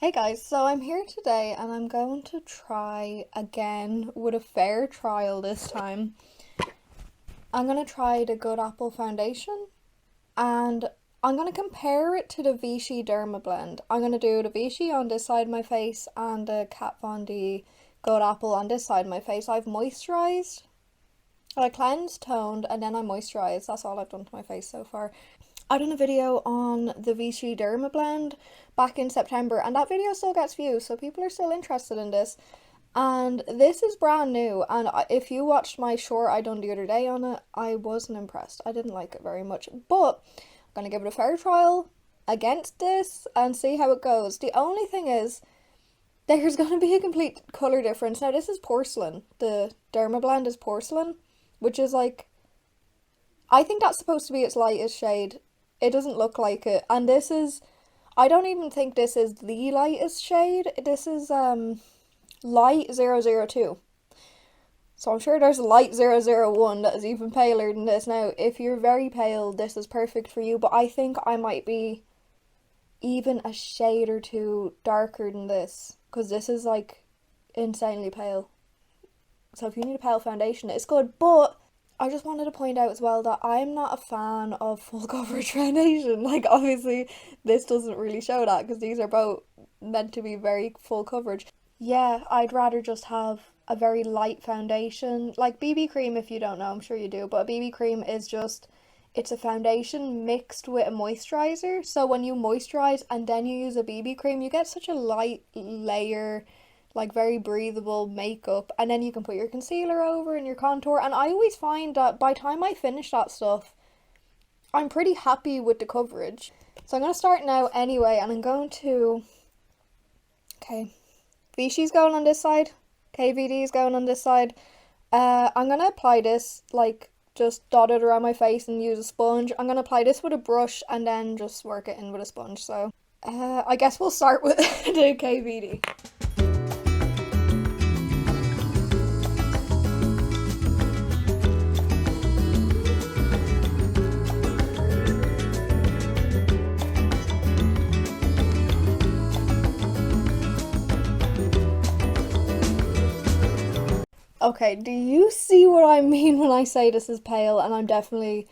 Hey guys, so I'm here today and I'm going to try again with a fair trial this time. I'm going to try the Good Apple foundation and I'm going to compare it to the Vichy Dermablend. I'm going to do the Vichy on this side of my face and the Kat Von D Good Apple on this side of my face. I've moisturised, I cleansed, toned, and then I moisturised. That's all I've done to my face so far. I done a video on the Vichy Dermablend back in September, and that video still gets views, so people are still interested in this. And this is brand new, and if you watched my short I done the other day on it, I wasn't impressed. I didn't like it very much, but I'm gonna give it a fair trial against this and see how it goes. The only thing is, there's gonna be a complete colour difference. Now, this is porcelain. The Dermablend is porcelain, which is like, I think that's supposed to be its lightest shade. It doesn't look like it. And this is, I don't even think this is the lightest shade. This is light 002. So I'm sure there's a light 001 that is even paler than this. Now, if you're very pale, this is perfect for you, but I think I might be even a shade or two darker than this, because this is like insanely pale. So if you need a pale foundation, it's good, but I just wanted to point out as well that I'm not a fan of full coverage foundation. Like, obviously, this doesn't really show that because these are both meant to be very full coverage. Yeah, I'd rather just have a very light foundation. Like BB cream, if you don't know, I'm sure you do, but a BB cream is just, it's a foundation mixed with a moisturizer. So when you moisturize and then you use a BB cream, you get such a light layer, like very breathable makeup, and then you can put your concealer over and your contour. And I always find that by the time I finish that stuff, I'm pretty happy with the coverage. So I'm going to start now anyway, and I'm going to, okay, Vichy's going on this side, KVD's going on this side. I'm going to apply this, like, just dot it around my face and use a sponge. I'm going to apply this with a brush and then just work it in with a sponge. So I guess we'll start with the KVD. Okay, do you see what I mean when I say this is pale and I'm definitely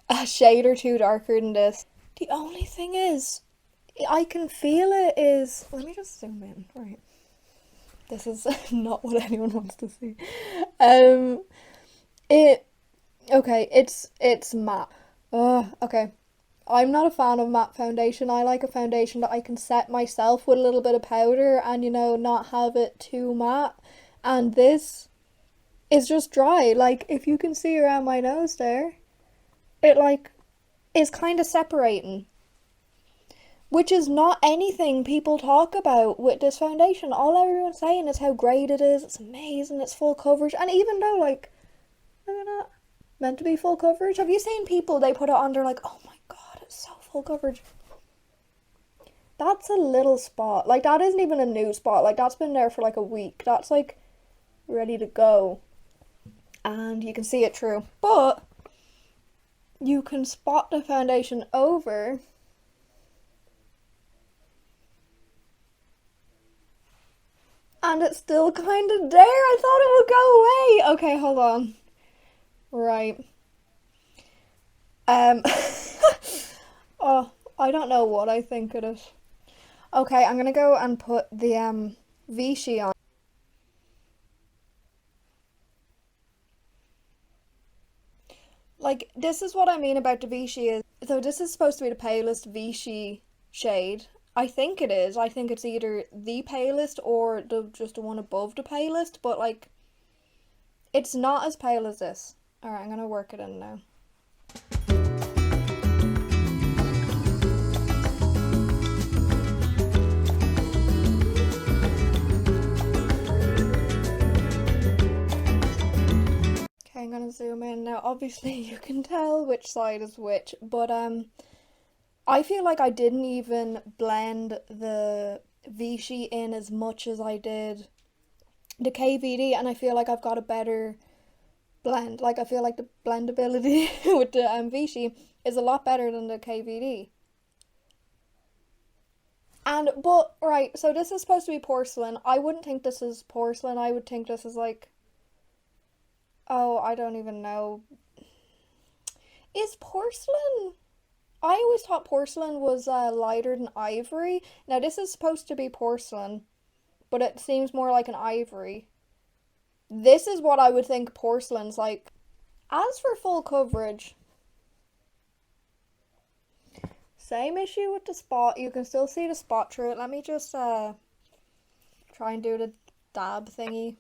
a shade or two darker than this? The only thing is, I can feel it is, let me just zoom in, right. This is not what anyone wants to see. Um, it, okay, it's matte. Okay. I'm not a fan of matte foundation. I like a foundation that I can set myself with a little bit of powder and, you know, not have it too matte. And this is just dry. Like, if you can see around my nose there, it like is kind of separating, which is not anything people talk about with this foundation. All everyone's saying is how great it is, it's amazing, it's full coverage. And even though, like, look at that, meant to be full coverage, have you seen people, they put it on, they're like, oh my god, it's so full coverage. That's a little spot. Like, that isn't even a new spot. Like, that's been there for like a week. That's like ready to go, and you can see it through, but you can spot the foundation over, and it's still kind of there. I thought it would go away. Okay, hold on. Right. Oh, I don't know what I think it is. Okay, I'm gonna go and put the Vichy on. Like, this is what I mean about the Vichy is, so this is supposed to be the palest Vichy shade. I think it is. I think it's either the palest or just the one above the palest, but like, it's not as pale as this. Alright, I'm gonna work it in now. Okay, I'm gonna zoom in now. Obviously, you can tell which side is which, but I feel like I didn't even blend the Vichy in as much as I did the KVD, and I feel like I've got a better blend. Like, I feel like the blendability with the Vichy is a lot better than the KVD. But, right, so this is supposed to be porcelain. I wouldn't think this is porcelain. I would think this is like, oh, I don't even know. Is porcelain? I always thought porcelain was lighter than ivory. Now, this is supposed to be porcelain, but it seems more like an ivory. This is what I would think porcelain's like. As for full coverage, same issue with the spot. You can still see the spot through it. Let me just try and do the dab thingy.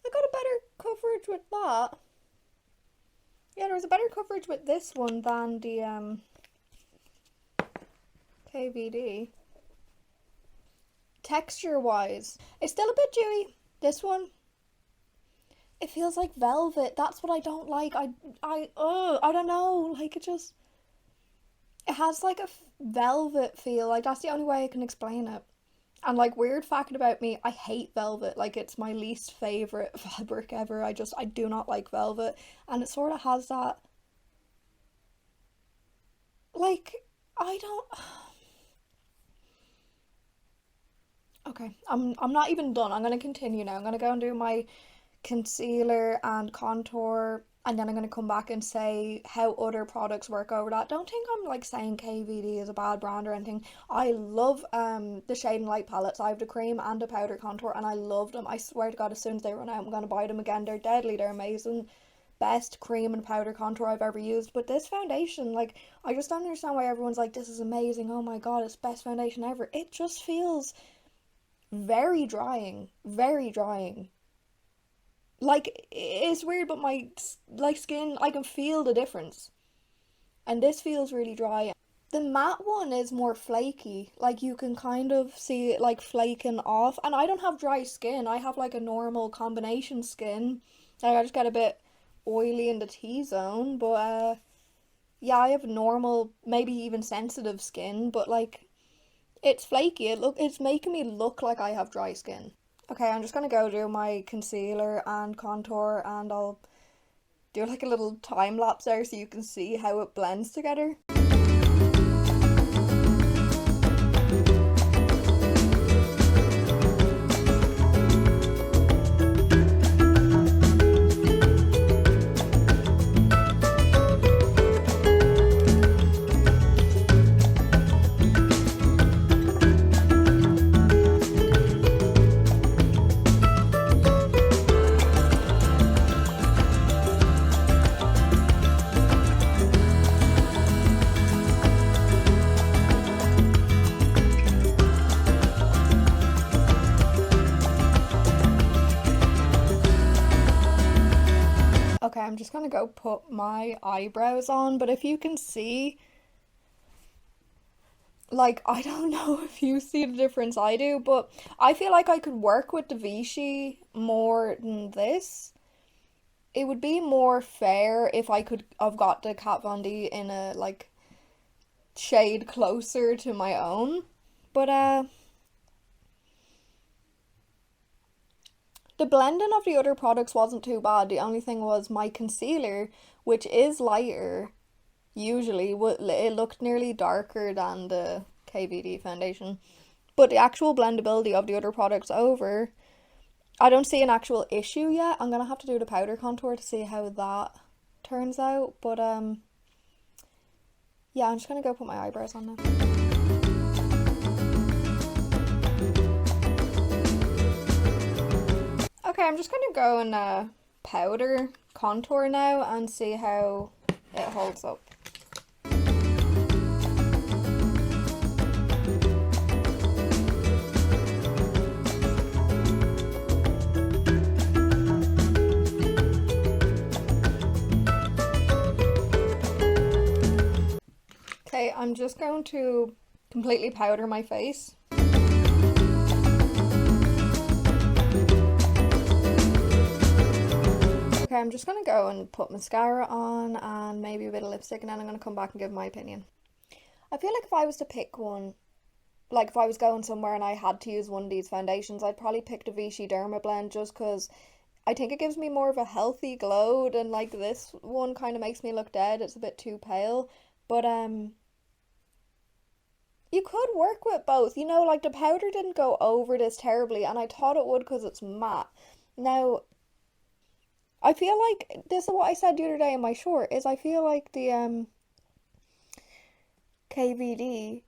I got a better coverage with that. Yeah, there was a better coverage with this one than the KVD. Texture wise, it's still a bit dewy. This one, it feels like velvet. That's what I don't like. I don't know. Like it has like a velvet feel. Like that's the only way I can explain it. And like weird fact about me, I hate velvet. Like it's my least favorite fabric ever. I do not like velvet, and it sort of has that. Like I don't. Okay, I'm not even done. I'm gonna continue now. I'm gonna go and do my concealer and contour, and then I'm gonna come back and say how other products work over that. Don't think I'm like saying KVD is a bad brand or anything. I love the Shade and Light palettes. I have the cream and the powder contour, and I love them. I swear to God, as soon as they run out, I'm gonna buy them again. They're deadly. They're amazing. Best cream and powder contour I've ever used. But this foundation, like, I just don't understand why everyone's like, this is amazing. Oh my God, it's best foundation ever. It just feels very drying, very drying. Like it's weird, but my like skin, I can feel the difference, and this feels really dry. The matte one is more flaky, like you can kind of see it like flaking off. And I don't have dry skin, I have like a normal combination skin. Like I just get a bit oily in the T-zone, but yeah, I have normal, maybe even sensitive skin, but like it's flaky. It's making me look like I have dry skin. Okay, I'm just gonna go do my concealer and contour, and I'll do like a little time lapse there so you can see how it blends together. Okay, I'm just gonna go put my eyebrows on, but if you can see, like, I don't know if you see the difference I do, but I feel like I could work with the Vichy more than this. It would be more fair if I could have got the Kat Von D in a, like, shade closer to my own. But, the blending of the other products wasn't too bad. The only thing was my concealer, which is lighter, usually, it looked nearly darker than the KVD foundation. But the actual blendability of the other products over, I don't see an actual issue yet. I'm gonna have to do the powder contour to see how that turns out. But yeah, I'm just gonna go put my eyebrows on now. Okay, I'm just gonna go and powder contour now and see how it holds up. Okay, I'm just going to completely powder my face. Okay, I'm just gonna go and put mascara on and maybe a bit of lipstick, and then I'm gonna come back and give my opinion. I feel like if I was to pick one, like if I was going somewhere and I had to use one of these foundations, I'd probably pick the Vichy Dermablend just because I think it gives me more of a healthy glow than like this one kind of makes me look dead. It's a bit too pale. But you could work with both. You know, like the powder didn't go over this terribly and I thought it would because it's matte. Now, I feel like this is what I said the other day in my short is I feel like the KVD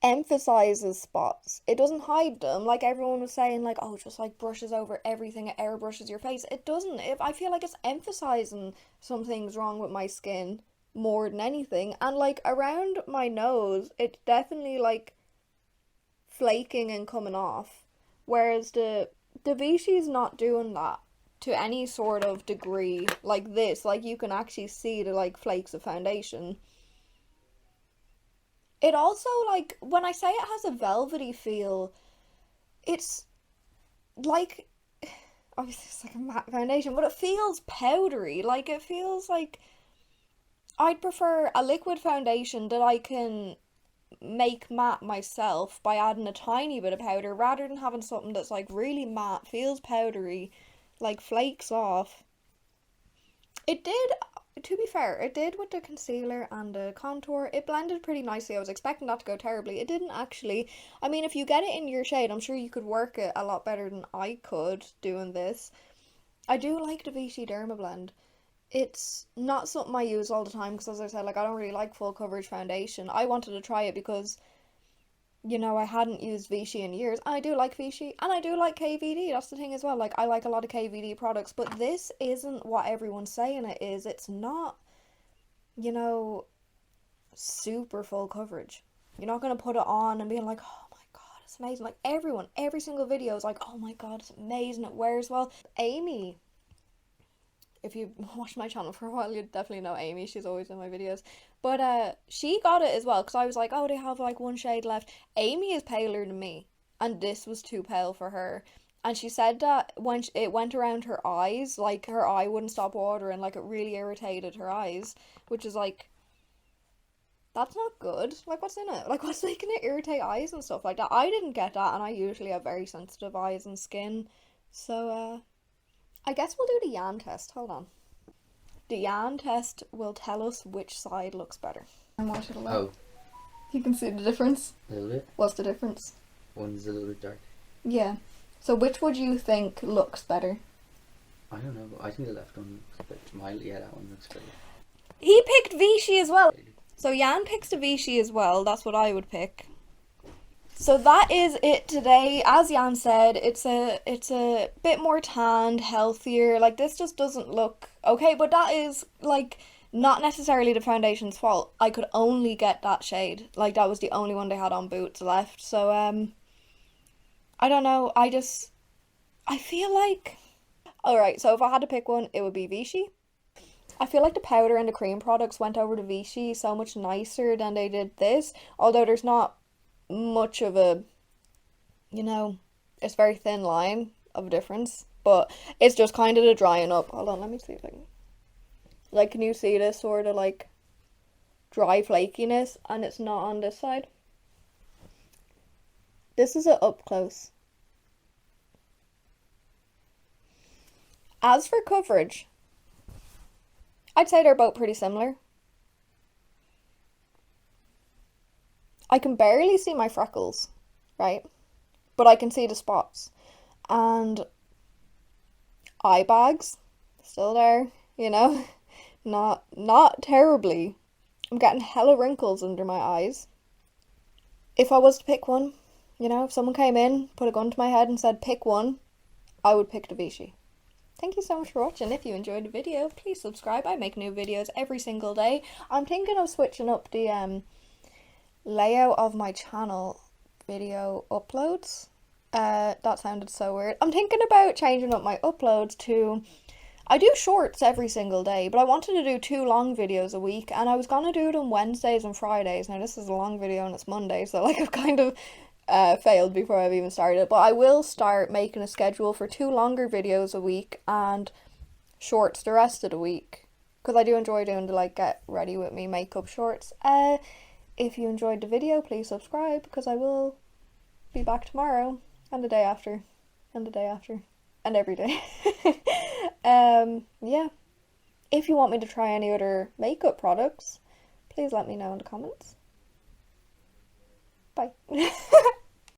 emphasizes spots. It doesn't hide them like everyone was saying, like, oh, just like brushes over everything, it airbrushes your face. It doesn't. I feel like it's emphasizing something's wrong with my skin more than anything. And like around my nose, it's definitely like flaking and coming off. Whereas the Vichy's not doing that to any sort of degree like this. Like you can actually see the like flakes of foundation. It also, like, when I say it has a velvety feel, it's like, obviously it's like a matte foundation, but it feels powdery. Like, it feels like I'd prefer a liquid foundation that I can make matte myself by adding a tiny bit of powder rather than having something that's like really matte, feels powdery, like flakes off. It did, to be fair, it did with the concealer and the contour. It blended pretty nicely. I was expecting that to go terribly. It didn't actually. I mean, if you get it in your shade, I'm sure you could work it a lot better than I could doing this. I do like the Vichy Dermablend. It's not something I use all the time because, as I said, like I don't really like full coverage foundation. I wanted to try it because I hadn't used Vichy in years. And I do like Vichy and I do like KVD. That's the thing as well. Like I like a lot of KVD products, but this isn't what everyone's saying it is. It's not, super full coverage. You're not gonna put it on and being like, oh my god, it's amazing. Like everyone, every single video is like, oh my god, it's amazing. It wears well. Amy, if you watched my channel for a while, you'd definitely know Amy. She's always in my videos. But she got it as well because I was like, oh, they have like one shade left. Amy is paler than me, and this was too pale for her. And she said that when it went around her eyes, like her eye wouldn't stop watering, like it really irritated her eyes, which is like, that's not good. Like, what's in it? Like, what's making it irritate eyes and stuff like that? I didn't get that, and I usually have very sensitive eyes and skin. So, I guess we'll do the Yan test. Hold on. The Yan test will tell us which side looks better. And watch it a little. Oh. You can see the difference. A little bit? What's the difference? One's a little bit dark. Yeah. So which would you think looks better? I don't know. I think the left one looks better. Yeah, that one looks better. He picked Vichy as well. So Yan picks the Vichy as well. That's what I would pick. So that is it today. As Yan said, it's a bit more tanned, healthier. Like this just doesn't look okay, but that is like not necessarily the foundation's fault. I could only get that shade. Like that was the only one they had on Boots left. So I don't know. I feel like, alright, so if I had to pick one, it would be Vichy. I feel like the powder and the cream products went over to Vichy so much nicer than they did this. Although there's not much of a, it's very thin line of a difference. But it's just kind of the drying up. Hold on, let me see if I can. Like, can you see this sort of like dry flakiness? And it's not on this side. This is it up close. As for coverage, I'd say they're both pretty similar. I can barely see my freckles, right? But I can see the spots. And eye bags, still there, Not terribly. I'm getting hella wrinkles under my eyes. If I was to pick one, if someone came in, put a gun to my head and said pick one, I would pick the Vichy. Thank you so much for watching. If you enjoyed the video, please subscribe. I make new videos every single day. I'm thinking of switching up the layout of my channel video uploads. That sounded so weird. I'm thinking about changing up my uploads to, I do shorts every single day, but I wanted to do 2 long videos a week, and I was gonna do them Wednesdays and Fridays. Now this is a long video and it's Monday, so like I've kind of failed before I've even started, but I will start making a schedule for 2 longer videos a week and shorts the rest of the week, because I do enjoy doing the like get ready with me makeup shorts. If you enjoyed the video, please subscribe, because I will be back tomorrow and the day after and the day after and every day. Yeah. If you want me to try any other makeup products, please let me know in the comments. Bye.